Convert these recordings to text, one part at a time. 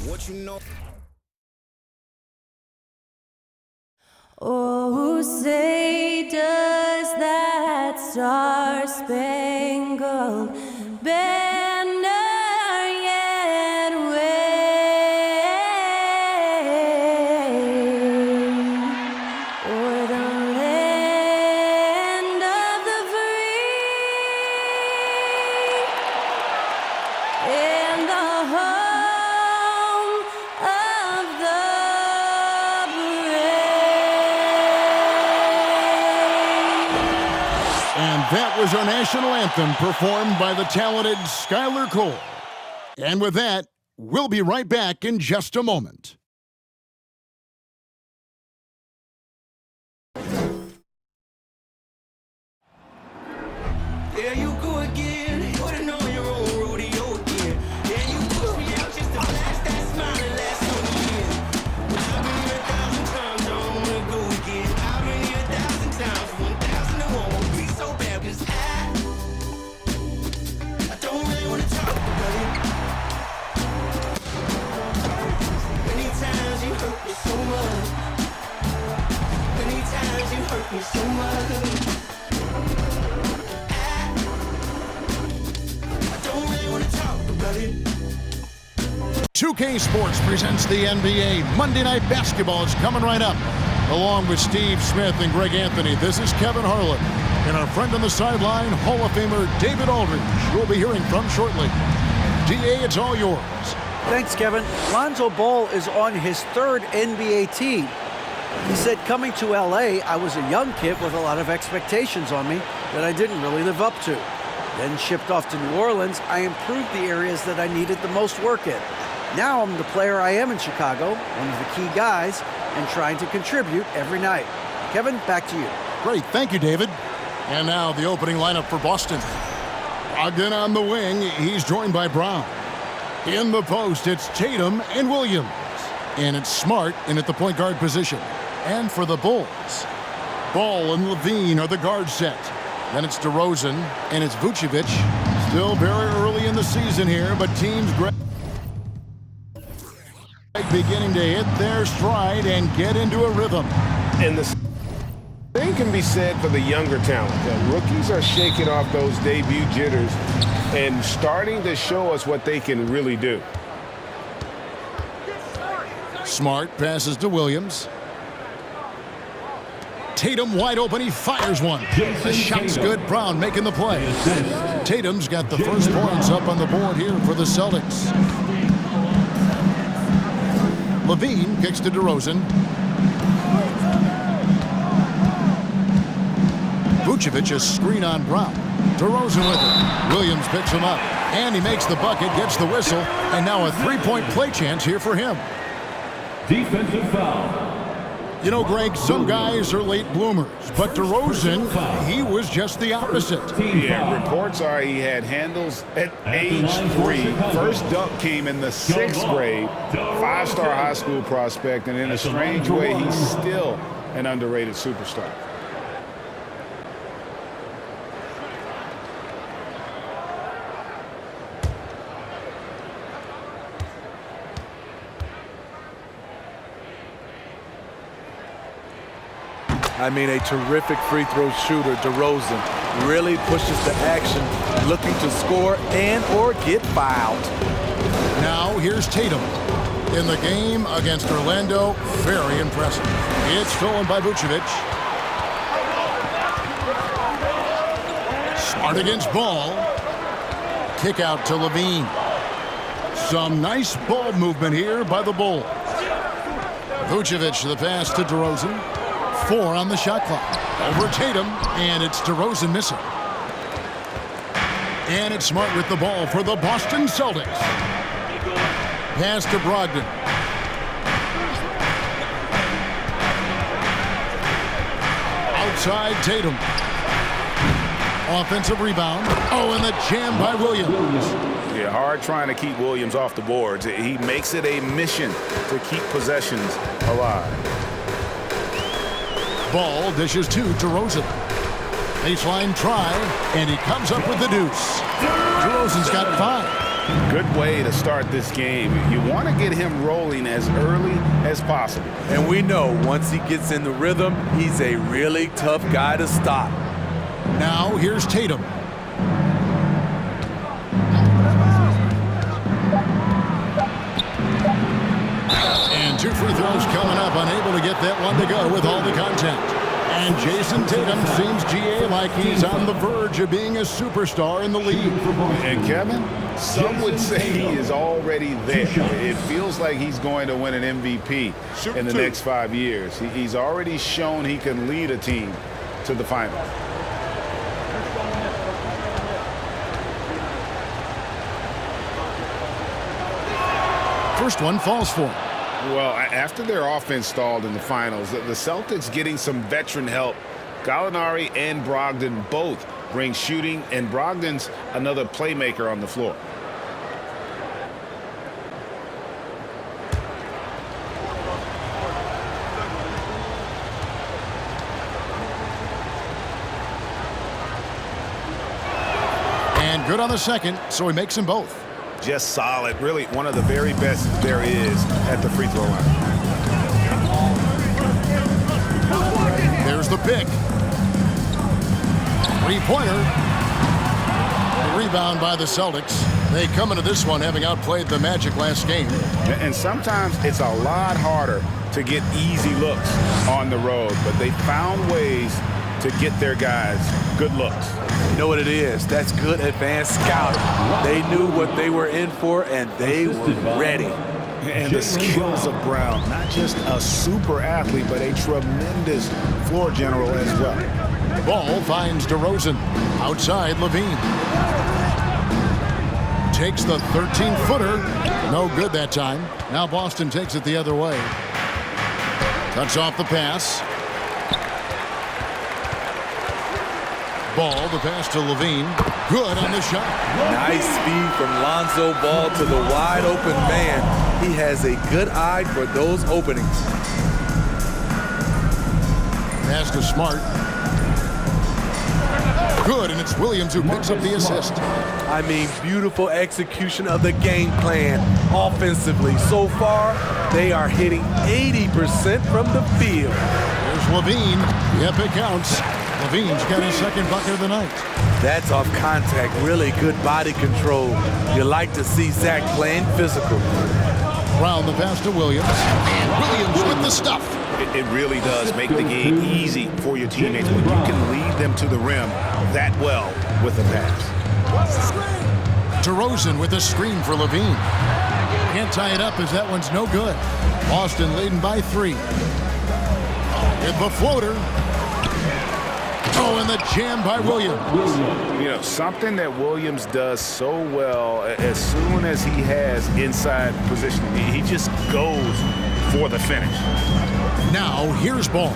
What you know? Oh, say does that star-spangled banner yet wave o'er the land of the free and the home of the That was our national anthem performed by the talented Skylar Cole. And with that, we'll be right back in just a moment. There you go again. Putting on your own rodeo again. Yeah, you push me out just to flash that smile and last on the year. But I've been here 1,000 times, I don't wanna go again. I've been here 1,000 times, 1,000 and one won't be so bad, 'cause I don't really wanna talk about it. Many times you hurt me so much. Many times you hurt me so much. 2K Sports presents the NBA. Monday Night Basketball is coming right up. Along with Steve Smith and Greg Anthony, this is Kevin Harlan. And our friend on the sideline, Hall of Famer David Aldridge, we'll be hearing from shortly. DA, it's all yours. Thanks, Kevin. Lonzo Ball is on his third NBA team. He said, coming to LA, I was a young kid with a lot of expectations on me that I didn't really live up to. Then shipped off to New Orleans, I improved the areas that I needed the most work in. Now I'm the player I am in Chicago, one of the key guys, and trying to contribute every night. Kevin, back to you. Great, thank you, David. And now the opening lineup for Boston. Brogdon on the wing, he's joined by Brown. In the post, it's Tatum and Williams. And it's Smart in at the point guard position. And for the Bulls, Ball and Levine are the guard set. Then it's DeRozan, and it's Vucevic. Still very early in the season here, but teams beginning to hit their stride and get into a rhythm. And the same can be said for the younger talent. The rookies are shaking off those debut jitters and starting to show us what they can really do. Smart passes to Williams. Tatum wide open, he fires one. The shot's good, Brown making the play. Tatum's got the first points up on the board here for the Celtics. Levine kicks to DeRozan. Vucevic a screen on Brown. DeRozan with it. Williams picks him up. And he makes the bucket, gets the whistle, and now a three-point play chance here for him. Defensive foul. You know, Greg, some guys are late bloomers, but DeRozan, he was just the opposite. Yeah, reports are he had handles at age 3. First dunk came in the 6th grade. 5-star high school prospect, and in a strange way, he's still an underrated superstar. I mean, a terrific free throw shooter, DeRozan, really pushes the action, looking to score and or get fouled. Now here's Tatum. In the game against Orlando, very impressive. It's stolen by Vucevic. Smart against Ball. Kick out to Levine. Some nice ball movement here by the Bulls. Vucevic the pass to DeRozan. 4 on the shot clock. Over Tatum, and it's DeRozan missing. And it's Smart with the ball for the Boston Celtics. Pass to Brogdon. Outside Tatum. Offensive rebound. Oh, and the jam by Williams. Yeah, hard trying to keep Williams off the boards. He makes it a mission to keep possessions alive. Ball dishes to DeRozan. Baseline try, and he comes up with the deuce. DeRozan's got 5. Good way to start this game. You want to get him rolling as early as possible. And we know once he gets in the rhythm, he's a really tough guy to stop. Now here's Tatum. And 2 free throws coming up, unable to get that one to go with all the contact. And Jason Tatum seems, GA, like he's on the verge of being a superstar in the league. And Kevin, some would say he is already there. It feels like he's going to win an MVP in the next 5 years. He's already shown he can lead a team to the finals. First one falls for him. Well, after their offense stalled in the finals, the Celtics getting some veteran help. Gallinari and Brogdon both bring shooting, and Brogdon's another playmaker on the floor. And good on the second, so he makes them both. Just solid. Really one of the very best there is at the free throw line. There's the pick. Three-pointer. Rebound by the Celtics. They come into this one having outplayed the Magic last game. And sometimes it's a lot harder to get easy looks on the road, but they found ways to get their guys good looks. You know what it is? That's good advanced scouting. They knew what they were in for, and they were ready. And the skills of Brown, not just a super athlete, but a tremendous floor general as well. Ball finds DeRozan. Outside, Levine. Takes the 13-footer. No good that time. Now Boston takes it the other way. Cuts off the pass. Ball, the pass to Levine. Good on the shot. Nice speed from Lonzo Ball to the wide open man. He has a good eye for those openings. Pass to Smart. Good, and it's Williams who picks up the assist. I mean, beautiful execution of the game plan offensively. So far, they are hitting 80% from the field. There's Levine. Yep, it counts. Levine's got his second bucket of the night. That's off contact. Really good body control. You like to see Zach playing physical. Brown the pass to Williams. And Williams with the stuff. It really does make the game easy for your teammates when you can lead them to the rim that well with the pass. DeRozan with a screen for Levine. Can't tie it up as that one's no good. Boston leading by 3. With the floater. Oh, and the jam by Williams. You know, something that Williams does so well, as soon as he has inside position, he just goes for the finish. Now, here's Ball.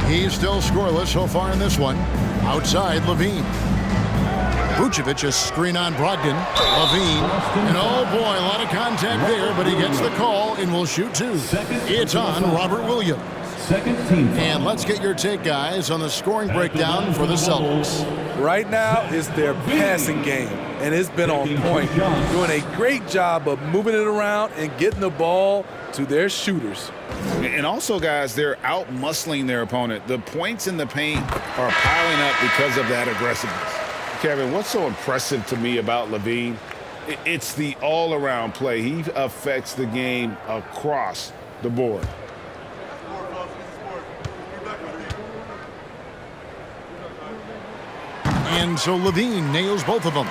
He's still scoreless so far in this one. Outside, Levine. Vucevic, a screen on Brogdon. Levine. And oh boy, a lot of contact there, but he gets the call and will shoot 2. It's on Robert Williams. Second team foul. And let's get your take, guys, on the scoring breakdown for the Celtics. Right now, it's their passing game, and it's been on point. Doing a great job of moving it around and getting the ball to their shooters. And also, guys, they're out-muscling their opponent. The points in the paint are piling up because of that aggressiveness. Kevin, what's so impressive to me about Levine? It's the all-around play. He affects the game across the board. And so Levine nails both of them.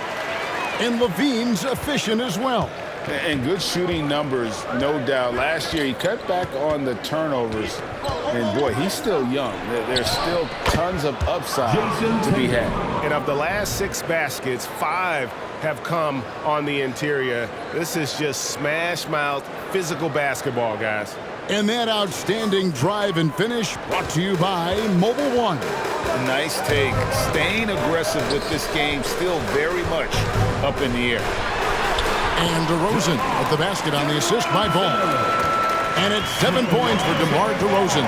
And Levine's efficient as well. And good shooting numbers, no doubt. Last year, he cut back on the turnovers. And, boy, he's still young. There's still tons of upside to be had. And of the last 6 baskets, 5 have come on the interior. This is just smash-mouth physical basketball, guys. And that outstanding drive and finish brought to you by Mobile One. Nice take. Staying aggressive with this game, still very much up in the air. And DeRozan at the basket on the assist by Ball. And it's 7 points for DeMar DeRozan.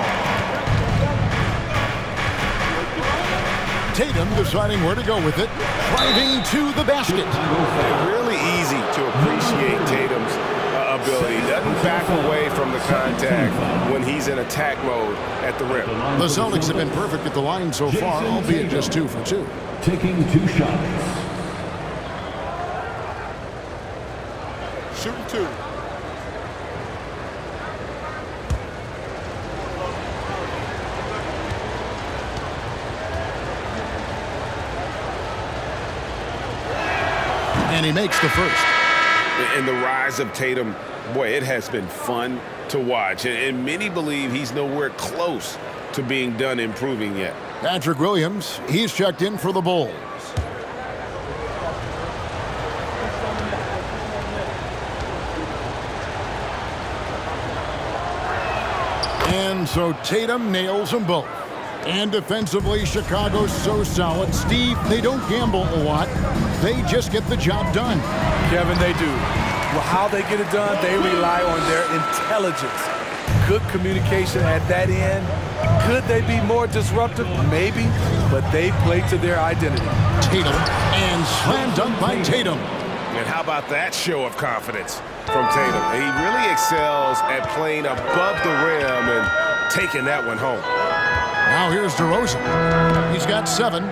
Tatum deciding where to go with it, driving to the basket. Really easy easy to appreciate Tatum's ability. He doesn't back away from the contact when he's in attack mode at the rim. The Celtics have been perfect at the line so far, albeit just 2 for 2. Taking 2 shots. Shooting 2. And he makes the first. And the rise of Tatum, boy, it has been fun to watch. And many believe he's nowhere close to being done improving yet. Patrick Williams, he's checked in for the Bulls. And so Tatum nails them both. And defensively, Chicago's so solid. Steve, they don't gamble a lot. They just get the job done. Kevin, they do. Well, how they get it done, they rely on their intelligence. Good communication at that end. Could they be more disruptive? Maybe, but they play to their identity. Tatum, and slam dunk by Tatum. And how about that show of confidence from Tatum? He really excels at playing above the rim and taking that one home. Now here's DeRozan. He's got 7.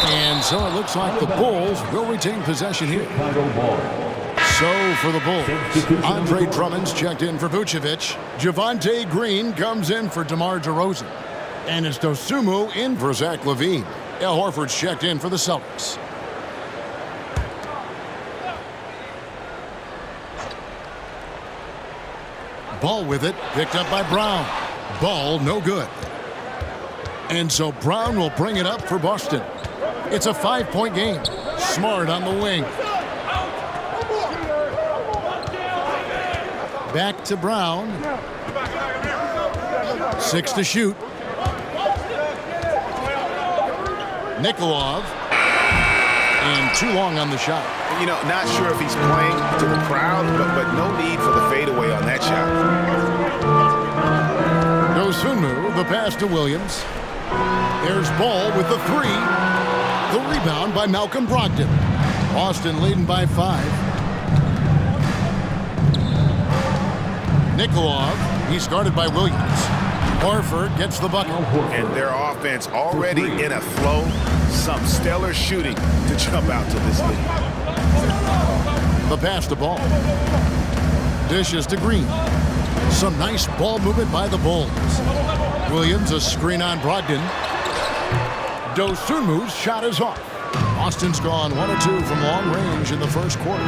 And so it looks like the Bulls will retain possession here. Chicago ball. So for the Bulls, Andre Drummond's checked in for Vucevic. Javonte Green comes in for DeMar DeRozan. And it's Dosunmu in for Zach LaVine. Al Horford's checked in for the Celtics. Ball with it, picked up by Brown. Ball no good. And so Brown will bring it up for Boston. It's a 5-point game. Smart on the wing. Back to Brown. 6 to shoot. Nikolov. And too long on the shot. You know, not sure if he's playing to the crowd, but no need for the fadeaway on that shot. Dosunmu, the pass to Williams. There's Ball with the 3. The rebound by Malcolm Brogdon. Boston leading by 5. Nikolov, he's guarded by Williams. Horford gets the bucket. And their offense already in a flow. Some stellar shooting to jump out to this lead. The pass to Ball. Dishes to Green. Some nice ball movement by the Bulls. Williams, a screen on Brogdon. Dosunmu's shot is off. Boston's gone 1 or 2 from long range in the first quarter.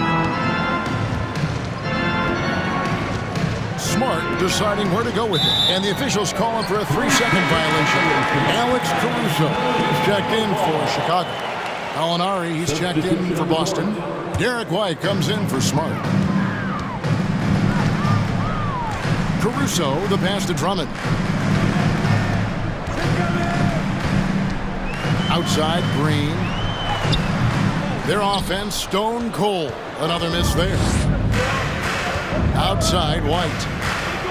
Smart deciding where to go with it. And the officials calling for a 3-second violation. Alex Caruso is checked in for Chicago. Alinari, he's checked in for Boston. Derek White comes in for Smart. Caruso, the pass to Drummond. Outside, Green. Their offense, stone cold. Another miss there. Outside, White.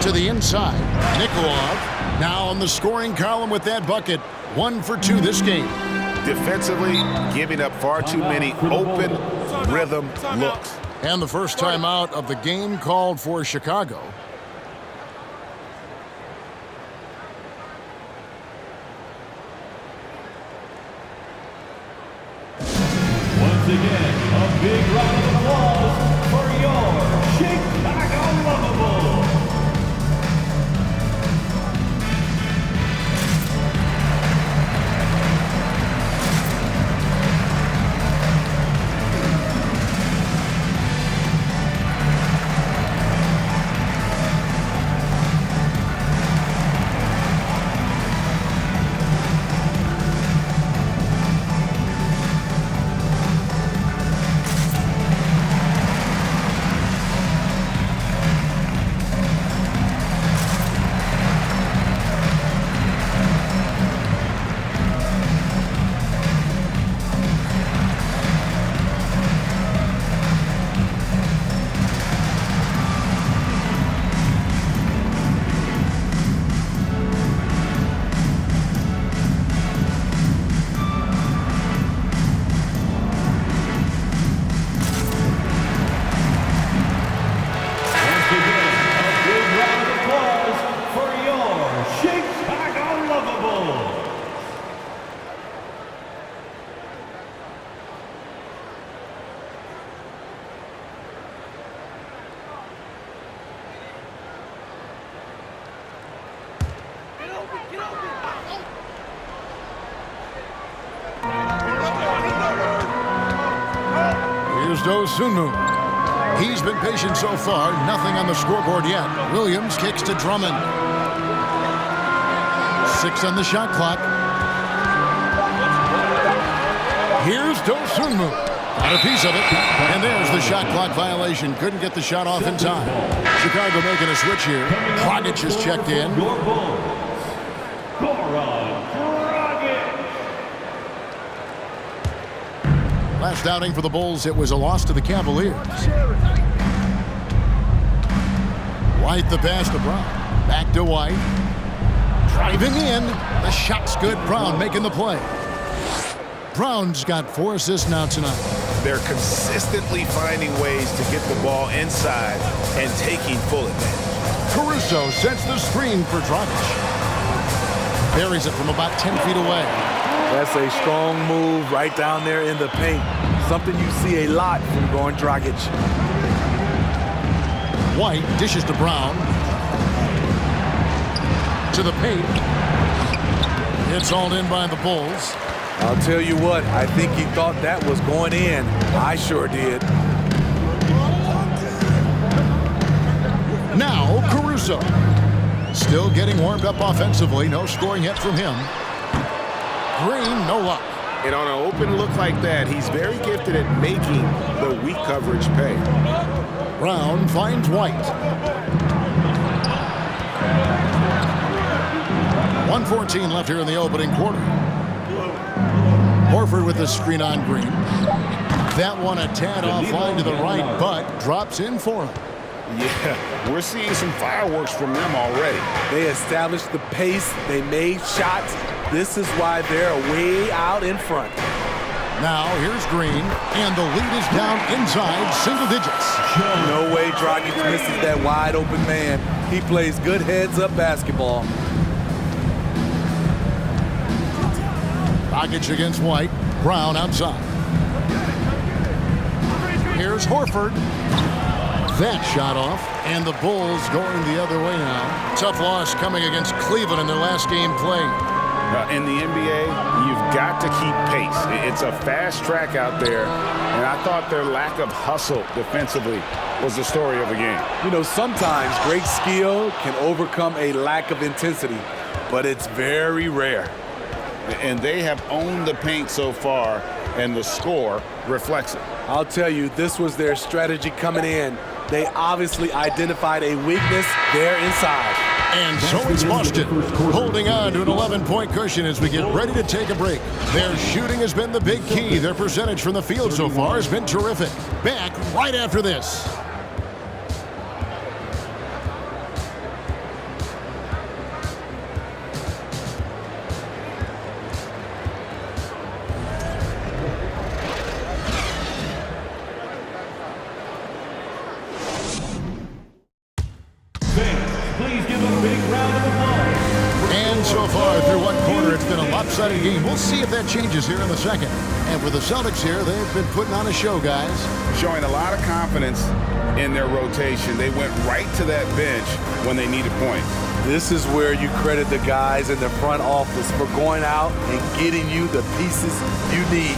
To the inside, Nikolov. Now on the scoring column with that bucket. 1 for 2 this game. Defensively, giving up far too many open rhythm looks. And the first timeout of the game called for Chicago. Once again, a big round of applause for your Chicago Lovables. Here's Dosunmu. He's been patient so far. Nothing on the scoreboard yet. Williams kicks to Drummond. 6 on the shot clock. Here's Dosunmu. Got a piece of it. And there's the shot clock violation. Couldn't get the shot off in time. Chicago making a switch here. Dragic just checked in. Your Bulls, Goran Dragic. Last outing for the Bulls, it was a loss to the Cavaliers. White the pass to Brown. Back to White. Driving in. The shot's good. Brown making the play. Brown's got 4 assists now tonight. They're consistently finding ways to get the ball inside and taking full advantage. Caruso sets the screen for Dragic. Buries it from about 10 feet away. That's a strong move right down there in the paint. Something you see a lot from Goran Dragic. White dishes to Brown. To the paint. It's hauled in by the Bulls. I'll tell you what, I think he thought that was going in. I sure did. Now Caruso. Still getting warmed up offensively. No scoring yet from him. Green, no luck. And on an open look like that, he's very gifted at making the weak coverage pay. Brown finds White. 1:14 left here in the opening quarter. Horford with the screen on Green. That one a tad offline to the right, but drops in for him. Yeah, we're seeing some fireworks from them already. They established the pace. They made shots. This is why they're way out in front. Now here's Green, and the lead is down inside single digits. No way Dragic misses that wide open man. He plays good heads-up basketball. Dragic against White. Brown outside. Here's Horford. That shot off, and the Bulls going the other way now. Tough loss coming against Cleveland in their last game played. In the NBA, you've got to keep pace. It's a fast track out there, and I thought their lack of hustle defensively was the story of the game. You know, sometimes great skill can overcome a lack of intensity, but it's very rare. And they have owned the paint so far, and the score reflects it. I'll tell you, this was their strategy coming in. They obviously identified a weakness there inside. And so it's Boston, holding on to an 11-point cushion as we get ready to take a break. Their shooting has been the big key. Their percentage from the field so far has been terrific. Back right after this. Please give a big round of applause. And so far through one quarter, it's been a lopsided game. We'll see if that changes here in the second. And for the Celtics here, they've been putting on a show, guys. Showing a lot of confidence in their rotation. They went right to that bench when they needed points. This is where you credit the guys in the front office for going out and getting you the pieces you need.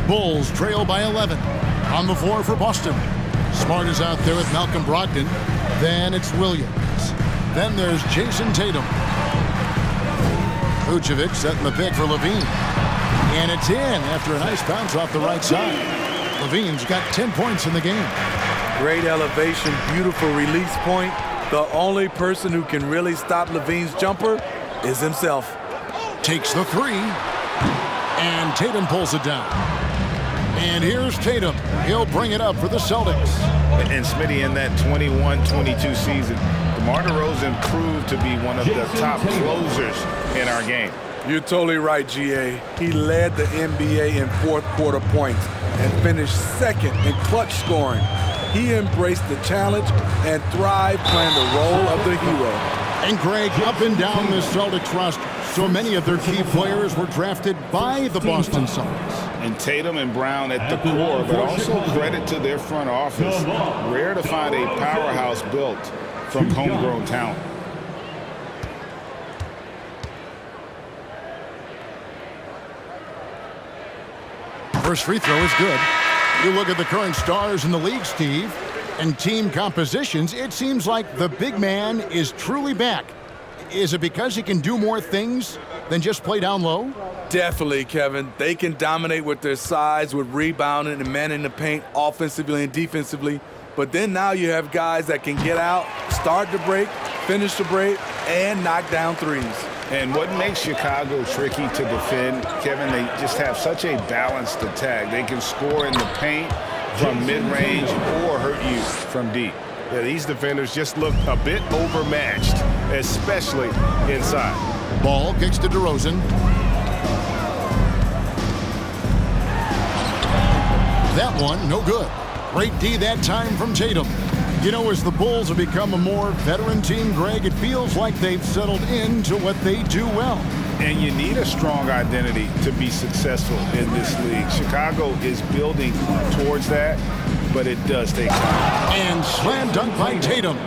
Bulls trail by 11. On the floor for Boston. Smart is out there with Malcolm Brogdon. Then it's Williams. Then there's Jason Tatum. Vucevic setting the pick for Levine. And it's in after a nice bounce off the right side. Levine's got 10 points in the game. Great elevation, beautiful release point. The only person who can really stop Levine's jumper is himself. Takes the three. And Tatum pulls it down. And here's Tatum. He'll bring it up for the Celtics. And Smitty, in that 21-22 season, DeMar DeRozan proved to be one of the top closers in our game. You're totally right, GA. He led the NBA in fourth quarter points and finished second in clutch scoring. He embraced the challenge and thrived playing the role of the hero. And Greg, up and down the Celtics roster, so many of their key players were drafted by the Boston Celtics. And Tatum and Brown at the core, but also credit to their front office. Rare to find a powerhouse built from homegrown talent. First free throw is good. You look at the current stars in the league, Steve, and team compositions, it seems like the big man is truly back. Is it because he can do more things than just play down low? Definitely, Kevin. They can dominate with their size, with rebounding and manning the paint offensively and defensively. But then now you have guys that can get out, start the break, finish the break, and knock down threes. And what makes Chicago tricky to defend, Kevin, they just have such a balanced attack. They can score in the paint from mid-range or hurt you from deep. Yeah, these defenders just look a bit overmatched, especially inside. Ball kicks to DeRozan. That one, no good. Great D that time from Tatum. You know, as the Bulls have become a more veteran team, Greg, it feels like they've settled into what they do well. And you need a strong identity to be successful in this league. Chicago is building towards that, but it does take time. And slam dunk by Tatum.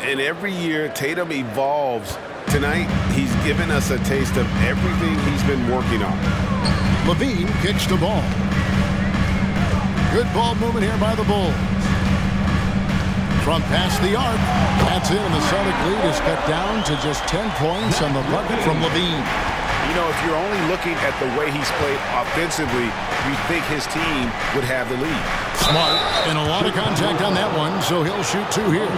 And every year, Tatum evolves. Tonight, he's given us a taste of everything he's been working on. Levine kicks the ball. Good ball movement here by the Bulls. From past the arc. That's it, and the Celtic lead is cut down to just 10 points on the bucket from Levine. You know, if you're only looking at the way he's played offensively, you think his team would have the lead. Smart, and a lot of contact on that one, so he'll shoot two here.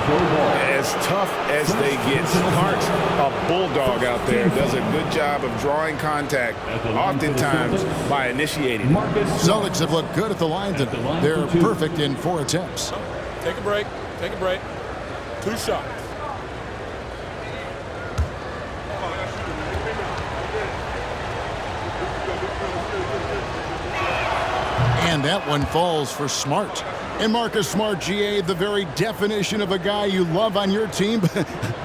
As tough as they get, Smart's a bulldog out there. Does a good job of drawing contact, oftentimes by initiating. Celtics have looked good at the line. They're perfect in 4 attempts. Take a break. Take a break. 2 shots. And that one falls for Smart. And Marcus Smart, GA, the very definition of a guy you love on your team,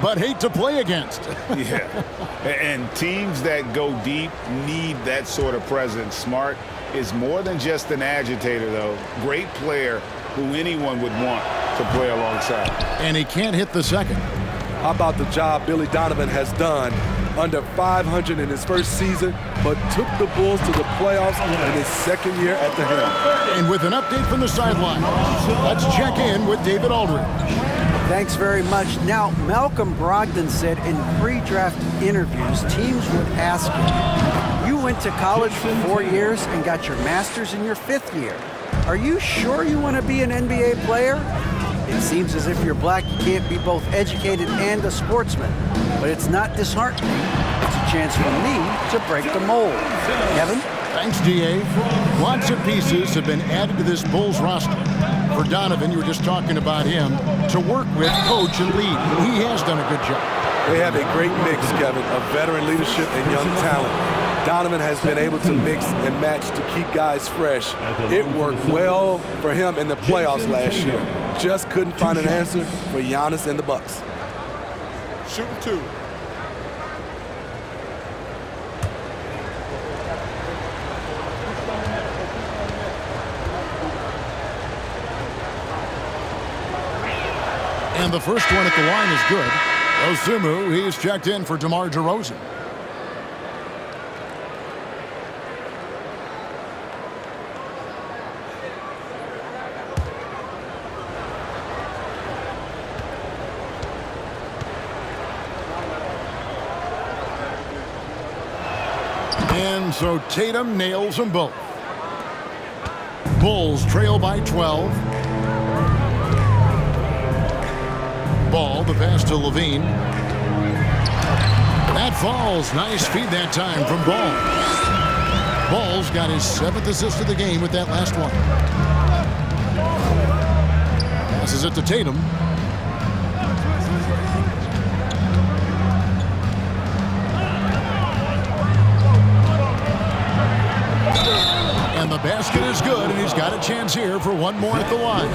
but hate to play against. Yeah, and teams that go deep need that sort of presence. Smart is more than just an agitator, though. Great player who anyone would want to play alongside. And he can't hit the second. How about the job Billy Donovan has done? Under 500 in his first season, but took the Bulls to the playoffs in his second year at the helm. And with an update from the sideline, let's check in with David Aldridge. Thanks very much. Now, Malcolm Brogdon said in pre-draft interviews, teams would ask him, you went to college for 4 years and got your master's in your 5th year. Are you sure you want to be an NBA player? It seems as if you're black, you can't be both educated and a sportsman. But it's not disheartening. It's a chance for me to break the mold. Kevin? Thanks, DA. Lots of pieces have been added to this Bulls roster. For Donovan, you were just talking about him, to work with, coach, and lead. He has done a good job. They have a great mix, Kevin, of veteran leadership and young talent. Donovan has been able to mix and match to keep guys fresh. It worked well for him in the playoffs last year. Just couldn't find an answer for Giannis and the Bucks. Shooting 2. And the first one at the line is good. Osumu, he's checked in for DeMar DeRozan. And so Tatum nails them both. Bulls trail by 12. Ball, the pass to Levine. That falls. Nice feed that time from Ball. Ball's got his 7th assist of the game with that last one. Passes it to Tatum. And the basket is good, and he's got a chance here for one more at the line.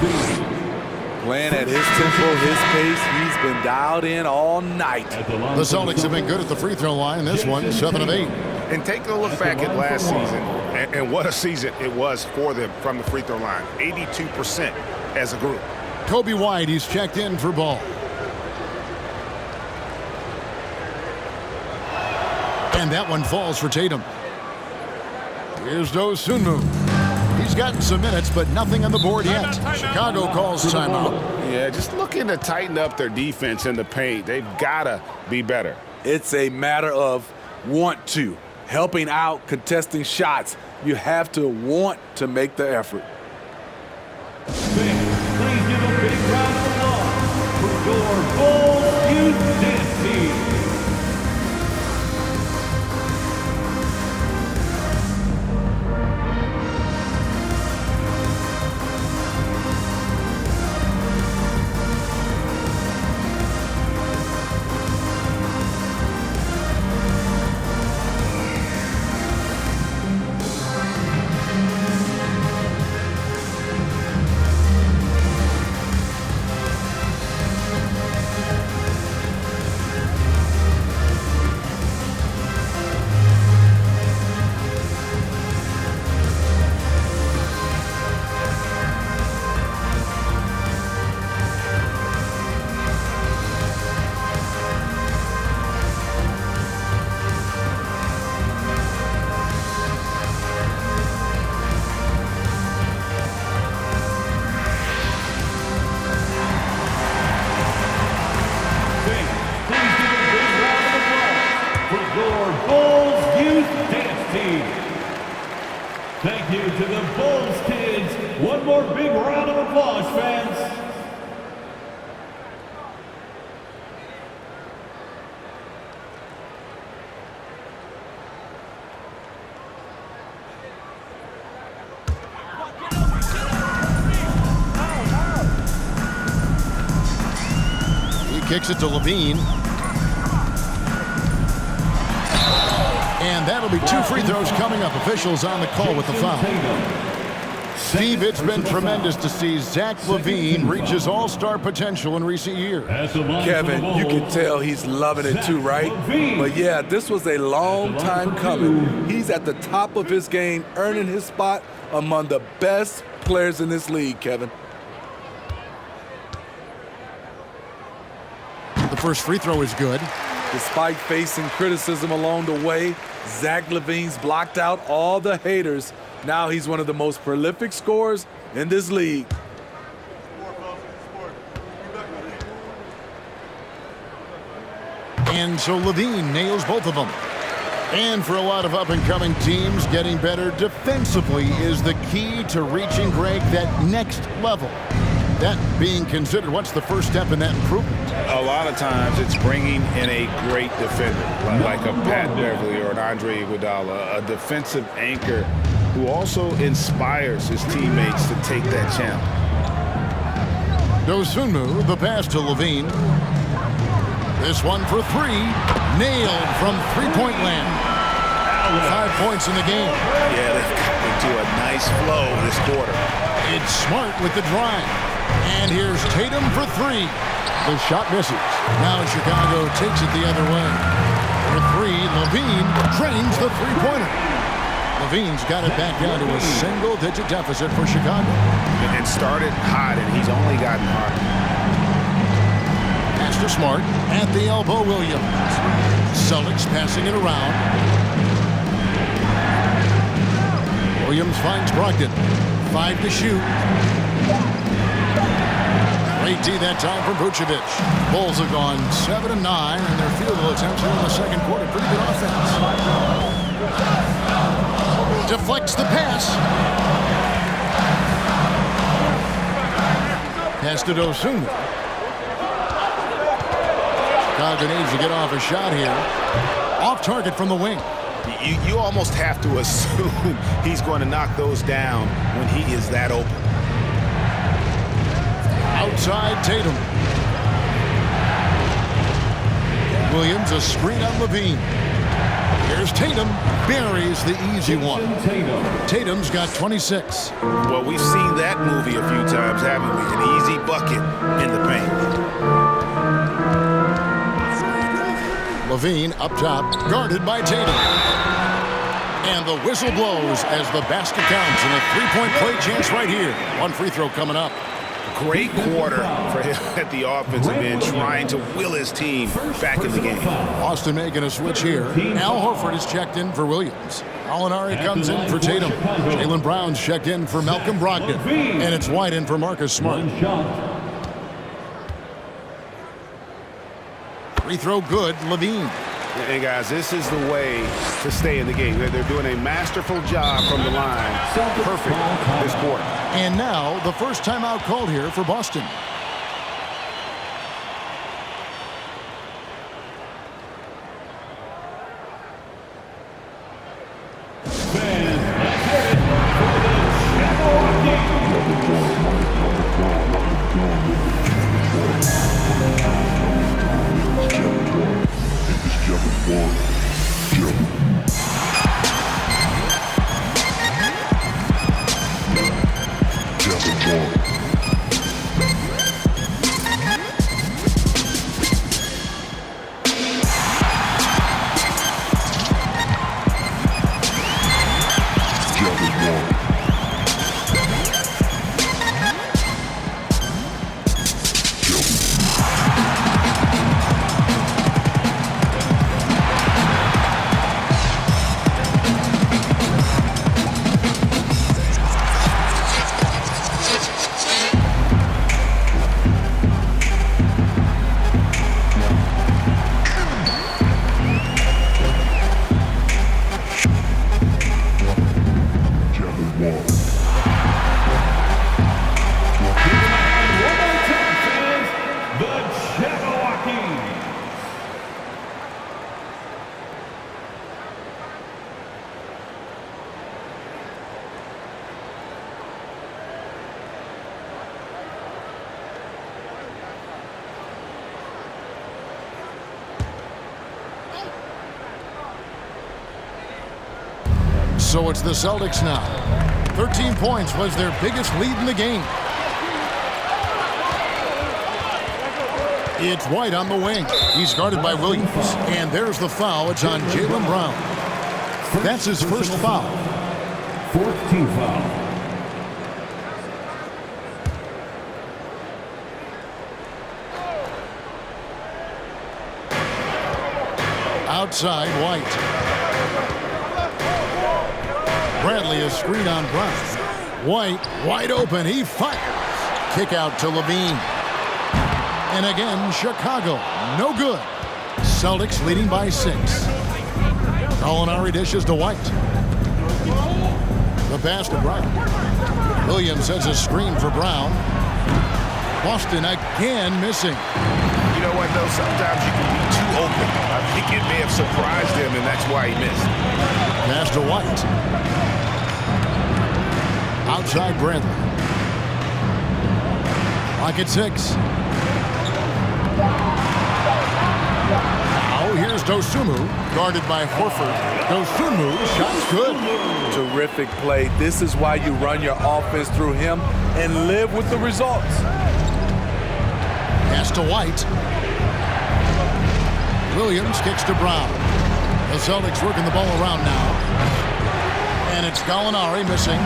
Playing at his tempo, his pace, he's been dialed in all night. The Celtics have been good at the free throw line. This one, 7 of 8. And take a look back at last season, and what a season it was for them from the free throw line. 82% as a group. Kobe White, he's checked in for Ball. And that one falls for Tatum. Here's Dosunmu. He's gotten some minutes, but nothing on the board yet. Chicago calls timeout. Yeah, just looking to tighten up their defense in the paint. They've got to be better. It's a matter of want to. Helping out, contesting shots. You have to want to make the effort. Please give a big round of applause for your Bulls Youth Dance Team. Thank you to the Bulls kids. One more big round of applause, fans. He kicks it to Levine. And that'll be 2 free throws coming up. Officials on the call with the foul. Steve, it's been tremendous to see Zach LaVine reach his all-star potential in recent years. Kevin, you can tell he's loving it too, right? But yeah, this was a long time coming. He's at the top of his game, earning his spot among the best players in this league, Kevin. The first free throw is good. Despite facing criticism along the way, Zach LaVine's blocked out all the haters. Now he's one of the most prolific scorers in this league. And so Levine nails both of them. And for a lot of up-and-coming teams, getting better defensively is the key to reaching, Greg, that next level. That being considered, what's the first step in that improvement? A lot of times it's bringing in a great defender, like a Pat Beverly or an Andre Iguodala, a defensive anchor who also inspires his teammates to take that challenge. Dosunmu, the pass to Levine. This one for 3, nailed from three-point land. 5 points in the game. Yeah, they've got into a nice flow this quarter. It's Smart with the drive. And here's Tatum for 3. The shot misses. Now Chicago takes it the other way. For 3, Levine drains the three-pointer. Levine's got it back down to a single-digit deficit for Chicago. And started hot, and he's only gotten hotter. Pass to Smart. At the elbow, Williams. Celtics passing it around. Williams finds Brogdon. 5 to shoot. Great D that time from Vucevic. Bulls have gone 7 of 9 in their field goal attempts here in the second quarter. Pretty good offense. Deflects the pass. Pass to Dosunmu. Chicago needs to get off a shot here. Off target from the wing. You almost have to assume he's going to knock those down when he is that open. Outside Tatum. Williams, a screen on Levine. Here's Tatum, buries the easy one. Tatum's got 26. Well, we've seen that movie a few times, haven't we? An easy bucket in the paint. Levine up top, guarded by Tatum. And the whistle blows as the basket counts, and a three-point play chance right here. 1 free throw coming up. Great quarter for him at the offensive end, trying to will his team back in the game. Boston making a switch here. Al Horford is checked in for Williams. Gallinari comes in for Tatum. Jaylen Brown's checked in for Malcolm Brogdon. And it's White in for Marcus Smart. Free throw good, Levine. And guys, this is the way to stay in the game. They're doing a masterful job from the line. Perfect this quarter. And now the first timeout called here for Boston. So it's the Celtics now. 13 points was their biggest lead in the game. It's White on the wing. He's guarded by Williams. And there's the foul. It's on Jaylen Brown. That's his first foul. Fourth team foul. Outside, White. Bradley is screen on Brown. White, wide open. He fires. Kick out to Levine. And again, Chicago. No good. Celtics leading by 6. Gallinari dishes to White. The pass to Brown. Williams has a screen for Brown. Boston again missing. You know what, though? Sometimes you can be too open. I think it may have surprised him, and that's why he missed. Pass to White. Outside Bradley. Clock at 6. Now here's Dosunmu, guarded by Horford. Dosunmu, shot's good. Terrific play. This is why you run your offense through him and live with the results. Pass to White. Williams kicks to Brown. The Celtics working the ball around now. And it's Gallinari missing.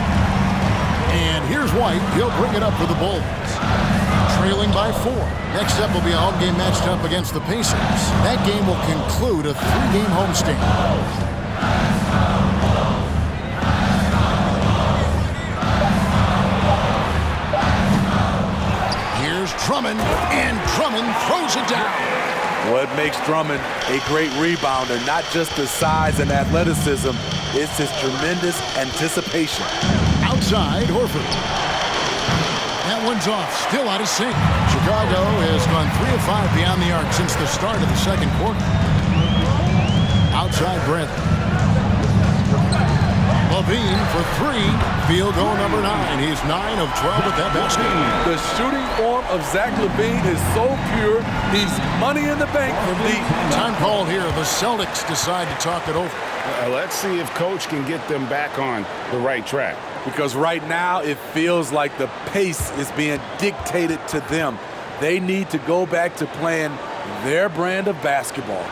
And here's White. He'll bring it up for the Bulls. Trailing by 4. Next up will be a home game matched up against the Pacers. That game will conclude a 3-game homestand. Here's Drummond, and Drummond throws it down. What makes Drummond a great rebounder, not just the size and athleticism, it's his tremendous anticipation. Outside, Horford. That one's off, still out of sync. Chicago has gone 3 of 5 beyond the arc since the start of the second quarter. Outside, Brent. Levine for 3. Field goal number 9. He's 9 of 12 at that basket. The shooting form of Zach LaVine is so pure, he's money in the bank from deep. Time call here. The Celtics decide to talk it over. Let's see if Coach can get them back on the right track. Because right now it feels like the pace is being dictated to them. They need to go back to playing their brand of basketball.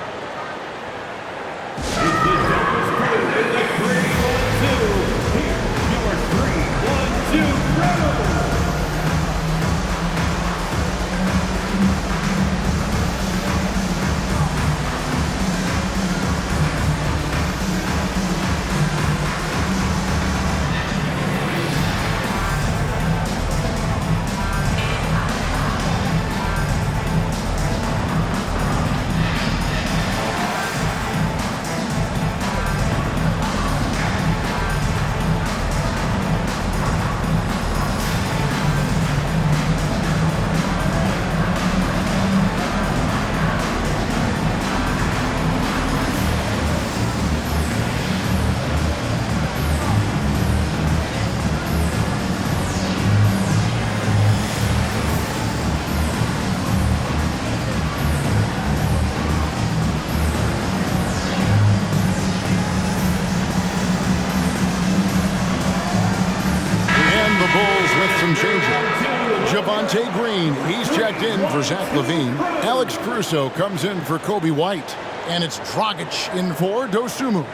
Javonte Green, he's checked in for Zach Levine. Alex Caruso comes in for Kobe White. And it's Dragic in for Dosunmu.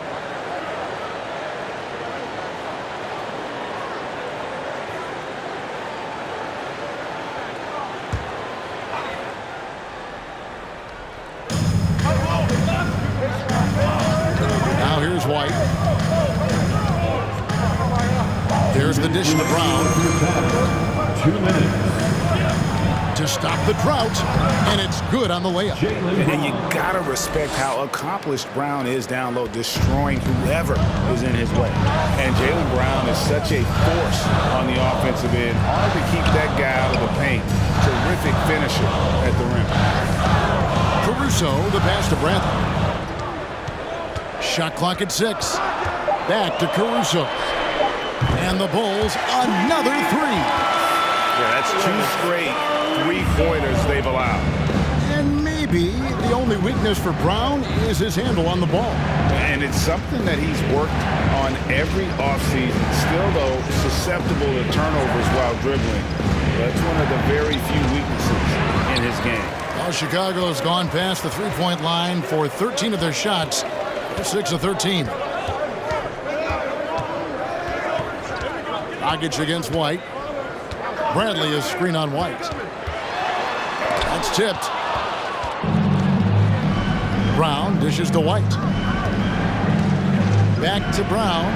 Now here's White. There's the dish to Brown. 2 minutes. To stop the drought, and it's good on the layup. And you gotta respect how accomplished Brown is down low, destroying whoever is in his way. And Jaylen Brown is such a force on the offensive end. Hard to keep that guy out of the paint. Terrific finisher at the rim. Caruso, the pass to Bradley. Shot clock at 6. Back to Caruso. And the Bulls, another 3. Yeah, that's 2 straight three-pointers they've allowed. And maybe the only weakness for Brown is his handle on the ball. And it's something that he's worked on every offseason. Still, though, susceptible to turnovers while dribbling. That's one of the very few weaknesses in his game. Well, Chicago has gone past the three-point line for 13 of their shots. They're 6 of 13. Dragic against White. Bradley is screen on White. That's tipped. Brown dishes to White. Back to Brown.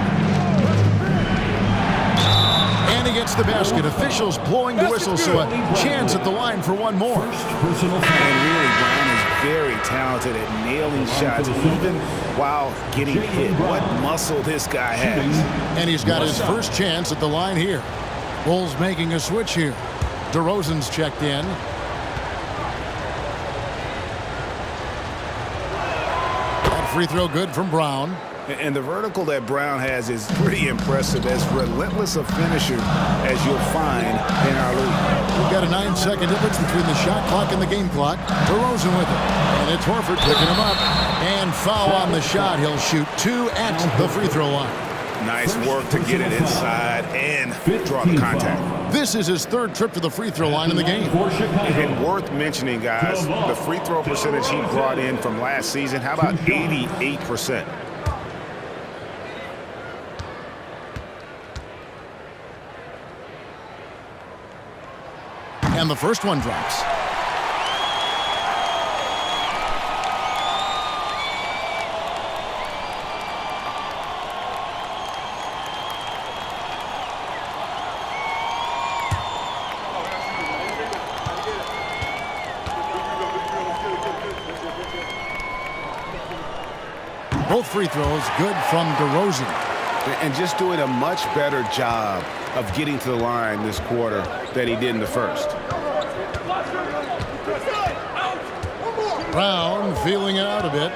And he gets the basket. Officials blowing the whistle, so a chance at the line for one more. And really, Brown is very talented at nailing shots, even while getting hit. What muscle this guy has. And he's got his first chance at the line here. Bulls making a switch here. DeRozan's checked in. That free throw good from Brown. And the vertical that Brown has is pretty impressive, as relentless a finisher as you'll find in our league. We've got a 9-second difference between the shot clock and the game clock. DeRozan with it. And it's Horford picking him up. And foul on the shot. He'll shoot 2 at the free throw line. Nice work to get it inside and draw the contact. This is his 3rd trip to the free throw line in the game. And worth mentioning, guys, the free throw percentage he brought in from last season, how about 88%? And the first one drops. Both free throws good from DeRozan. And just doing a much better job of getting to the line this quarter than he did in the first. Brown feeling it out a bit.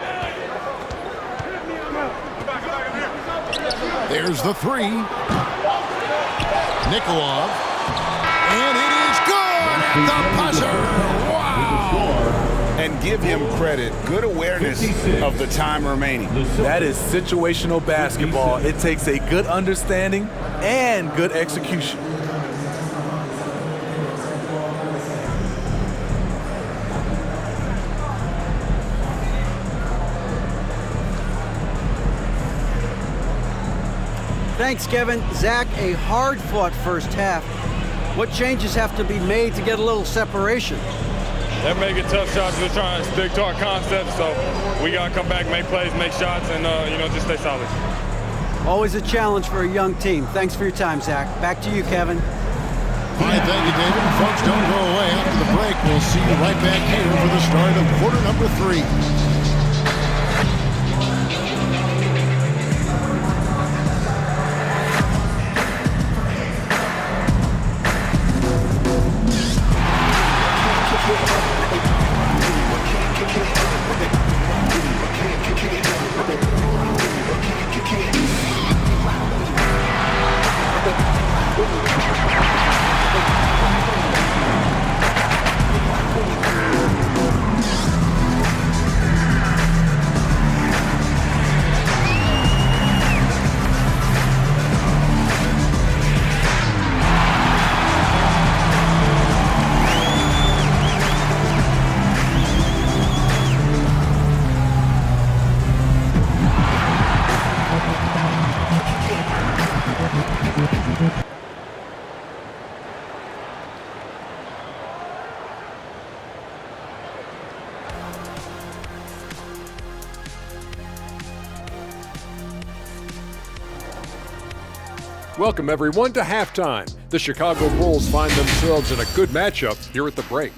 There's the 3. Nikolov. And it is good at the buzzer. Wow. And give him credit. Good awareness of the time remaining. That is situational basketball. It takes a good understanding and good execution. Thanks, Kevin. Zach, a hard-fought first half. What changes have to be made to get a little separation? They're making tough shots. We're trying to stick to our concept, so we got to come back, make plays, make shots, and, just stay solid. Always a challenge for a young team. Thanks for your time, Zach. Back to you, Kevin. All right, thank you, David. Folks, don't go away. After the break, we'll see you right back here for the start of quarter number 3. Welcome, everyone, to halftime. The Chicago Bulls find themselves in a good matchup here at the break.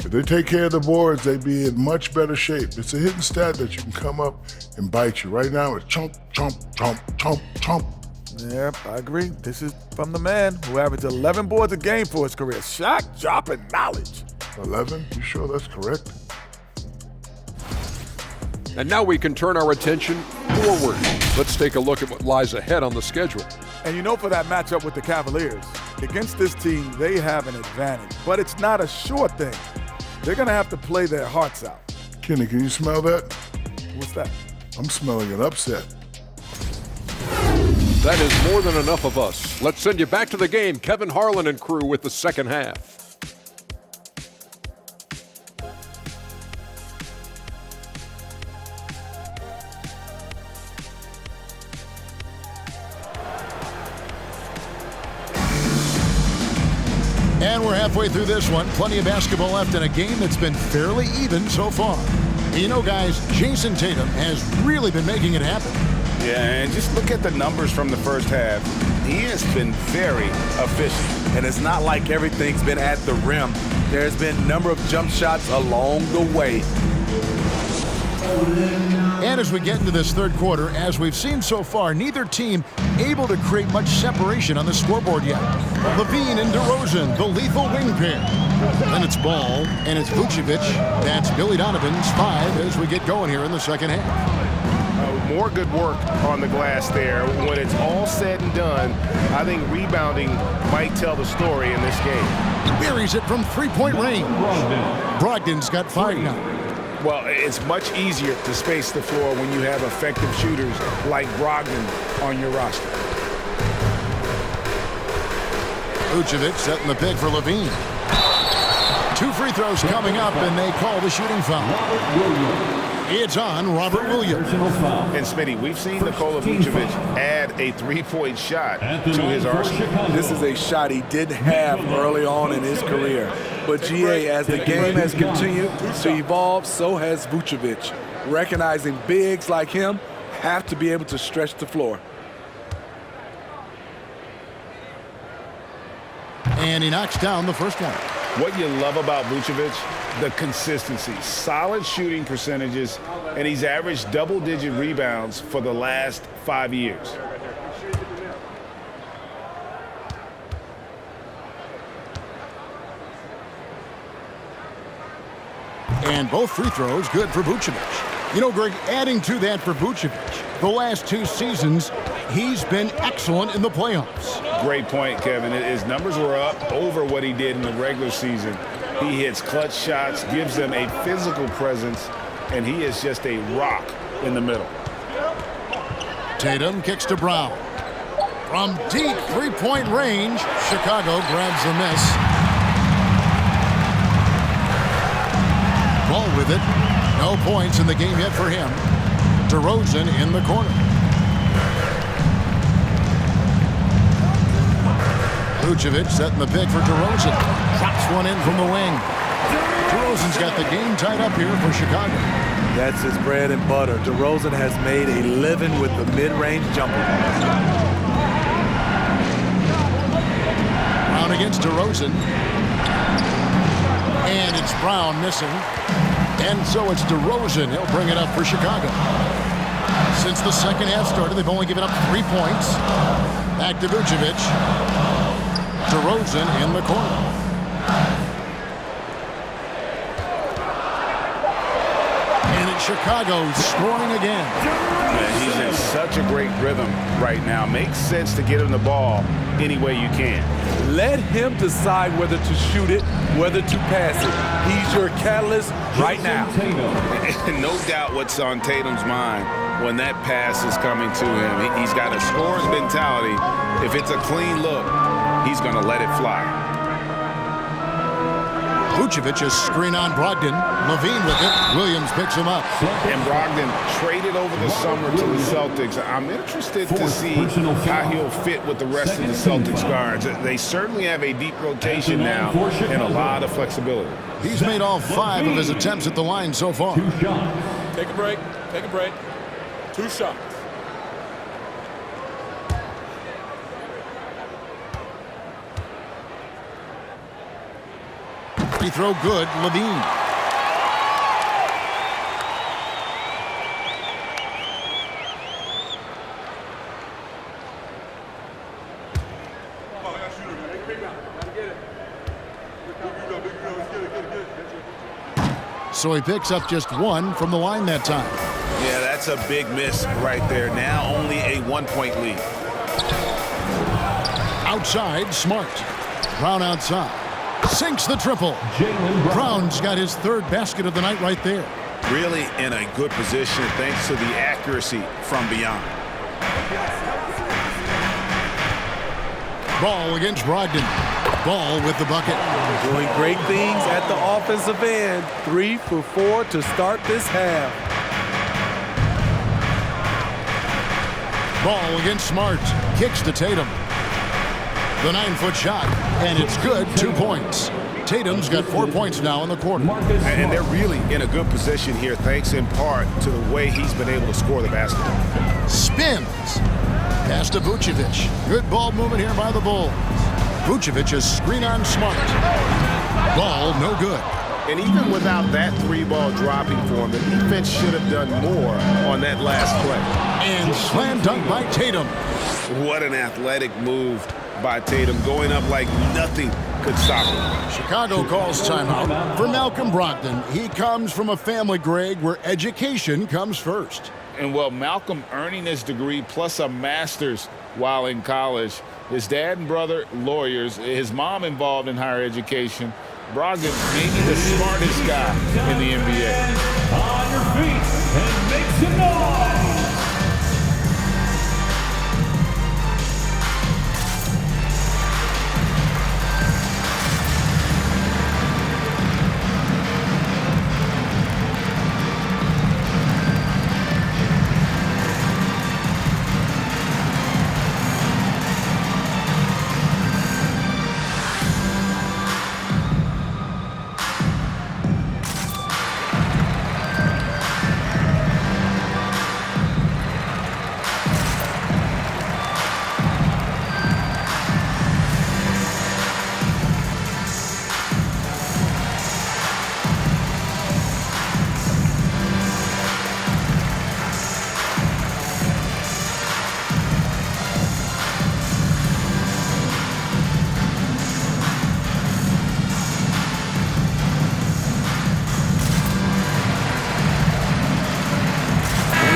If they take care of the boards, they'd be in much better shape. It's a hidden stat that you can come up and bite you. Right now, it's chomp, chomp, chomp, chomp, chomp. Yep, I agree. This is from the man who averaged 11 boards a game for his career. Shot, drop, and knowledge. 11? You sure that's correct? And now we can turn our attention forward. Let's take a look at what lies ahead on the schedule. And you know, for that matchup with the Cavaliers, against this team, they have an advantage. But it's not a sure thing. They're going to have to play their hearts out. Kenny, can you smell that? What's that? I'm smelling an upset. That is more than enough of us. Let's send you back to the game. Kevin Harlan and crew with the second half. And we're halfway through this one. Plenty of basketball left in a game that's been fairly even so far. You know, guys, Jason Tatum has really been making it happen. Yeah, and just look at the numbers from the first half. He has been very efficient. And it's not like everything's been at the rim. There's been a number of jump shots along the way. And as we get into this third quarter, as we've seen so far, neither team able to create much separation on the scoreboard yet. Levine and DeRozan, the lethal wing pair. Then it's Ball, and it's Vucevic. That's Billy Donovan's 5 as we get going here in the second half. More good work on the glass there. When it's all said and done, I think rebounding might tell the story in this game. Buries it from three-point range. Brogdon's got 5 now. Well, it's much easier to space the floor when you have effective shooters like Brogdon on your roster. Vucevic setting the pick for Levine. 2 free throws coming up, and they call the shooting foul. It's on Robert Williams. And Smitty, we've seen Nikola Vucevic add a three-point shot to his arsenal. This is a shot he didn't have early on in his career. But GA, as the game has continued to evolve, so has Vucevic. Recognizing bigs like him have to be able to stretch the floor. And he knocks down the first one. What you love about Vucevic, the consistency, solid shooting percentages, and he's averaged double-digit rebounds for the last 5 years. And both free throws good for Vucevic. You know, Greg, adding to that for Vucevic, the last 2 seasons, he's been excellent in the playoffs. Great point, Kevin. His numbers were up over what he did in the regular season. He hits clutch shots, gives them a physical presence, and he is just a rock in the middle. Tatum kicks to Brown. From deep three-point range, Chicago grabs the miss. Ball with it. No points in the game yet for him. DeRozan in the corner. Vucevic setting the pick for DeRozan. Drops one in from the wing. DeRozan's got the game tied up here for Chicago. That's his bread and butter. DeRozan has made a living with the mid-range jumper. Brown against DeRozan. And it's Brown missing. And so it's DeRozan. He'll bring it up for Chicago. Since the second half started, they've only given up 3 points. Back to Vucevic. DeRozan in the corner. And it's Chicago scoring again. Man, he's in such a great rhythm right now. Makes sense to get him the ball any way you can. Let him decide whether to shoot it, whether to pass it. He's your catalyst right now. No doubt what's on Tatum's mind when that pass is coming to him. He's got a scorer's mentality. If it's a clean look, he's going to let it fly. Vucevic is screen on Brogdon. Levine with it. Williams picks him up. And Brogdon traded over the summer to the Celtics. I'm interested to see how he'll fit with the rest of the Celtics guards. They certainly have a deep rotation now and a lot of flexibility. He's made all 5 of his attempts at the line so far. Take a break. Take a break. 2 shots. Free throw good, Levine. So he picks up just one from the line that time. Yeah, that's a big miss right there. Now only a 1-point lead. Outside, Smart. Brown outside. Sinks the triple. Brown's got his third basket of the night right there. Really in a good position thanks to the accuracy from beyond. Ball against Brogdon. Ball with the bucket. Doing great things at the offensive end. 3 for 4 to start this half. Ball against Smart. Kicks to Tatum. The 9-foot shot, and it's good. 2 points. Tatum's got 4 points now in the quarter. And they're really in a good position here, thanks in part to the way he's been able to score the basketball. Spins. Pass to Vucevic. Good ball movement here by the Bulls. Vucevic is screen on Smart. Ball no good. And even without that 3-ball dropping for him, the defense should have done more on that last play. And slam dunk by Tatum. What an athletic move by Tatum, going up like nothing could stop him. Chicago calls timeout for Malcolm Brogdon. He comes from a family, Greg, where education comes first. And well, Malcolm earning his degree plus a master's while in college. His dad and brother, lawyers. His mom involved in higher education. Brogdon, maybe the smartest guy in the NBA. On your feet and make some noise.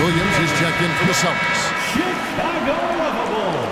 Williams is checked in for the Celtics. Chicago Lovable.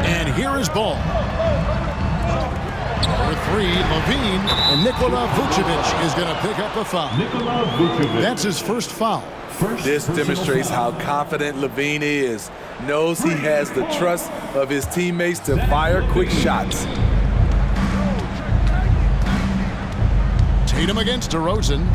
And here is Ball. For 3, Levine, and Nikola Vucevic is going to pick up a foul. That's his first foul. This demonstrates how confident Levine is. Knows he has the trust of his teammates to fire quick shots. Tatum against DeRozan.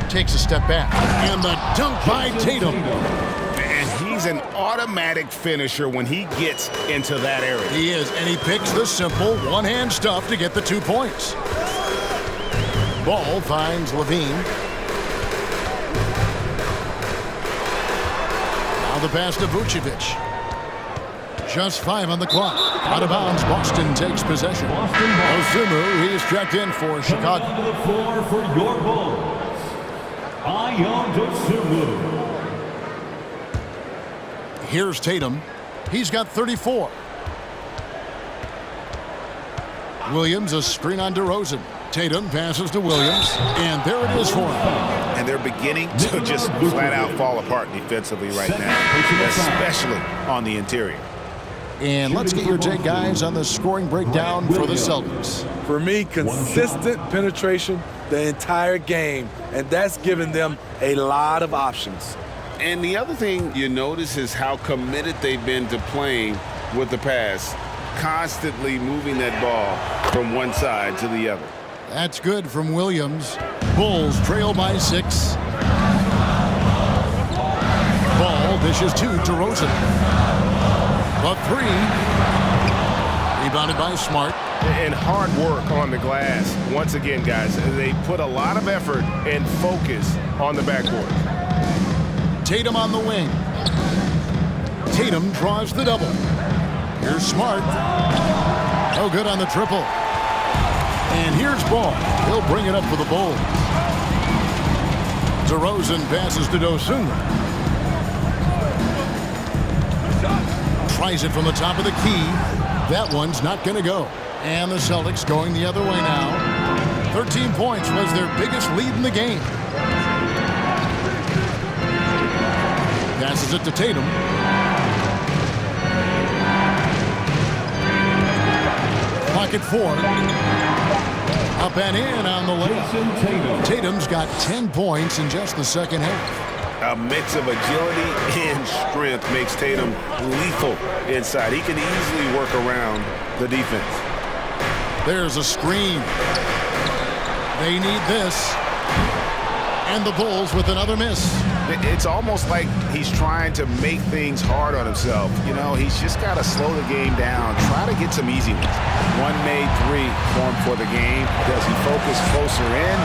Takes a step back. And the dunk by Tatum. And he's an automatic finisher when he gets into that area. He is, and he picks the simple one-hand stuff to get the 2 points. Ball finds Levine. Now the pass to Vucevic. Just 5 on the clock. Out of bounds, Boston takes possession. Osumu, he is checked in for Chicago. On the floor for your Bulls, Ayo Dosunmu. Here's Tatum. He's got 34. Williams, a screen on DeRozan. Tatum passes to Williams, and there it is for him. And they're beginning to just flat out fall apart defensively right now, especially on the interior. And let's get your take, guys, on the scoring breakdown for the Celtics. For me, consistent penetration the entire game, and that's given them a lot of options. And the other thing you notice is how committed they've been to playing with the pass, constantly moving that ball from one side to the other. That's good from Williams. Bulls trail by 6. Dishes to DeRozan. The three. Rebounded by Smart. And hard work on the glass. Once again, guys, they put a lot of effort and focus on the backboard. Tatum on the wing. Tatum draws the double. Here's Smart. No good on the triple. And here's Ball. He'll bring it up for the Bulls. DeRozan passes to Dosunmu. Tries it from the top of the key. That one's not going to go. And the Celtics going the other way now. 13 points was their biggest lead in the game. Passes it to Tatum. Clock at 4. Up and in on the lay. Tatum's got 10 points in just the second half. A mix of agility and strength makes Tatum lethal inside. He can easily work around the defense. There's a screen. They need this. And the Bulls with another miss. It's almost like he's trying to make things hard on himself. You know, he's just got to slow the game down. Try to get some easy ones. One made three for him for the game. Does he focus closer in?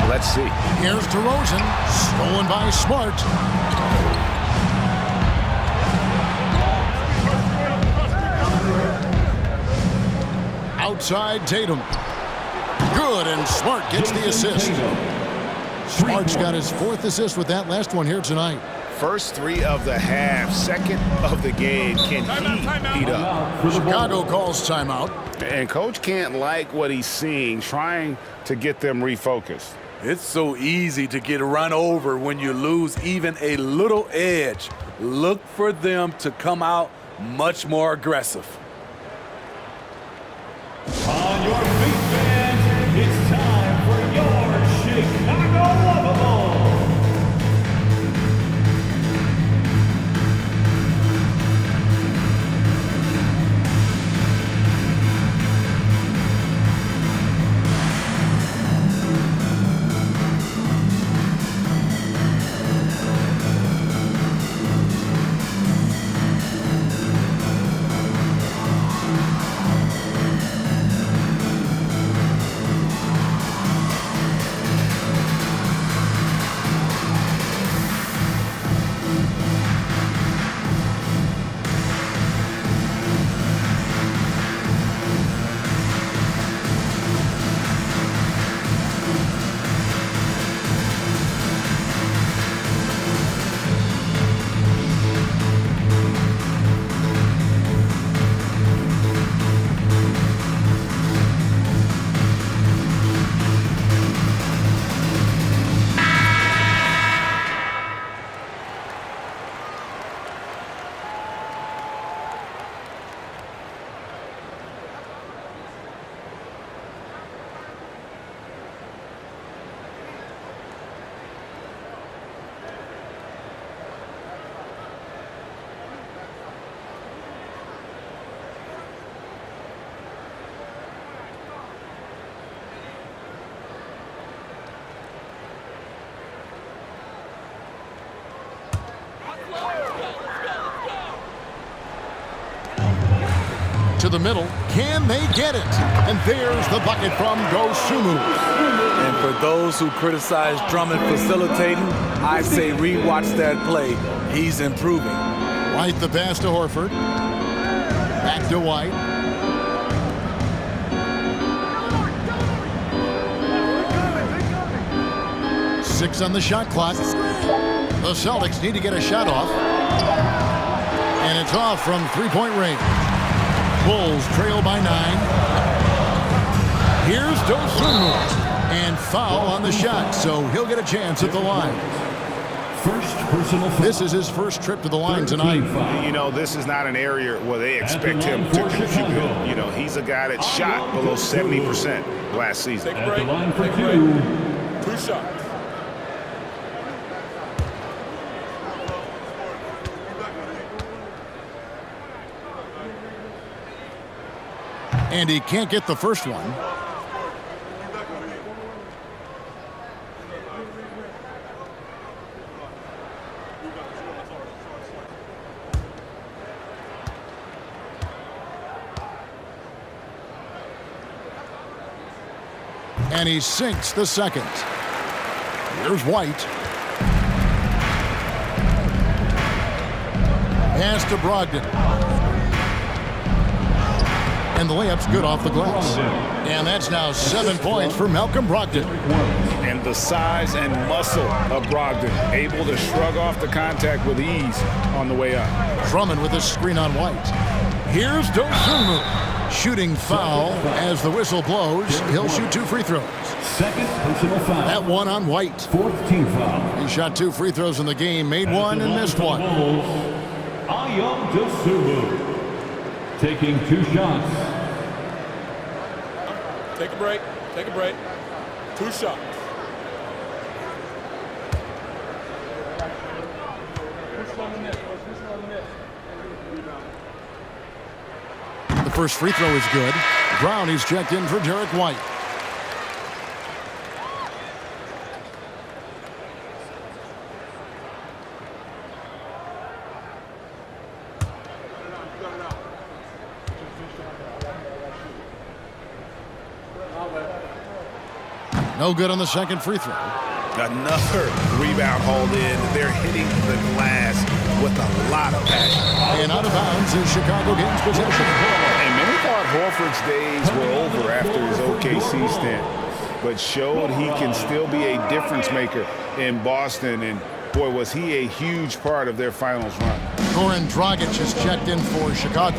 Let's see. Here's DeRozan. Stolen by Smart. Outside Tatum. Good, and Smart gets the assist. Smart's got his 4th assist with that last one here tonight. First 3 of the half, 2nd of the game. Can he heat up? Chicago calls timeout. And coach can't like what he's seeing, trying to get them refocused. It's so easy to get run over when you lose even a little edge. Look for them to come out much more aggressive. On your feet, fans, it's time for your Chicago Lovables. To the middle. Can they get it? And there's the bucket from Dosunmu. And for those who criticize Drummond facilitating, I say rewatch that play. He's improving. White the pass to Horford. Back to White. Six on the shot clock. The Celtics need to get a shot off. And it's off from three-point range. Bulls trail by 9. Here's Dosunmu. And foul on the shot, so he'll get a chance at the line. First personal foul. This is his first trip to the line tonight. You know, this is not an area where they expect him to contribute. You know, he's a guy that shot below 70% last season. At the line for 2. 2 shots. And he can't get the first one. And he sinks the second. Here's White. Pass to Brogdon. And the layup's good off the glass. And that's now 7 points for Malcolm Brogdon. And the size and muscle of Brogdon, able to shrug off the contact with ease on the way up. Drummond with a screen on White. Here's Dosunmu. Shooting foul as the whistle blows. He'll shoot 2 free throws. Second personal foul. That one on White. Fourth team foul. He shot 2 free throws in the game, made one and missed one. Ayo Dosunmu taking 2 shots. Take a break. Take a break. 2 shots. The first free throw is good. Brown, he's checked in for Derek White. No good on the second free throw. Another rebound hauled in. They're hitting the glass with a lot of passion. And out of bounds is Chicago gains possession. And many thought Horford's days were over after his OKC stint, but showed he can still be a difference maker in Boston. And boy, was he a huge part of their finals run. Goran Dragic is checked in for Chicago.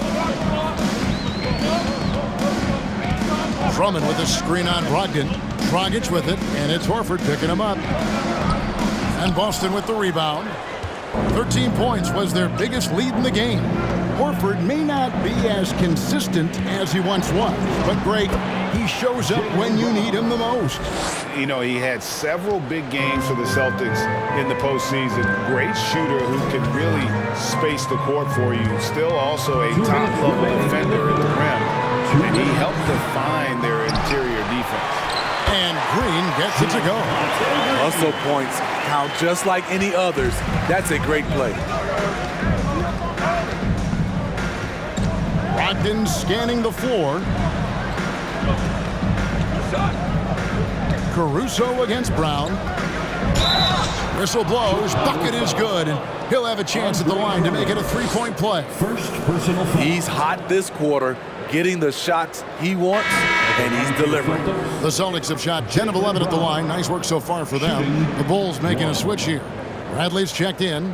Drummond with a screen on Brogdon. Dragic with it, and it's Horford picking him up. And Boston with the rebound. 13 points was their biggest lead in the game. Horford may not be as consistent as he once was, but Greg, he shows up when you need him the most. You know, he had several big games for the Celtics in the postseason. Great shooter who can really space the court for you. Still also a top-level defender at the rim. And he helped define their interior defense. And Green gets it to go. Hustle points count just like any others. That's a great play. Brogdon scanning the floor. Caruso against Brown. Whistle blows. Bucket is good. And he'll have a chance at the line to make it a 3-point play. First personal foul. He's hot this quarter, getting the shots he wants, and he's delivering. The Celtics have shot 10 of 11 at the line. Nice work so far for them. The Bulls making a switch here. Bradley's checked in.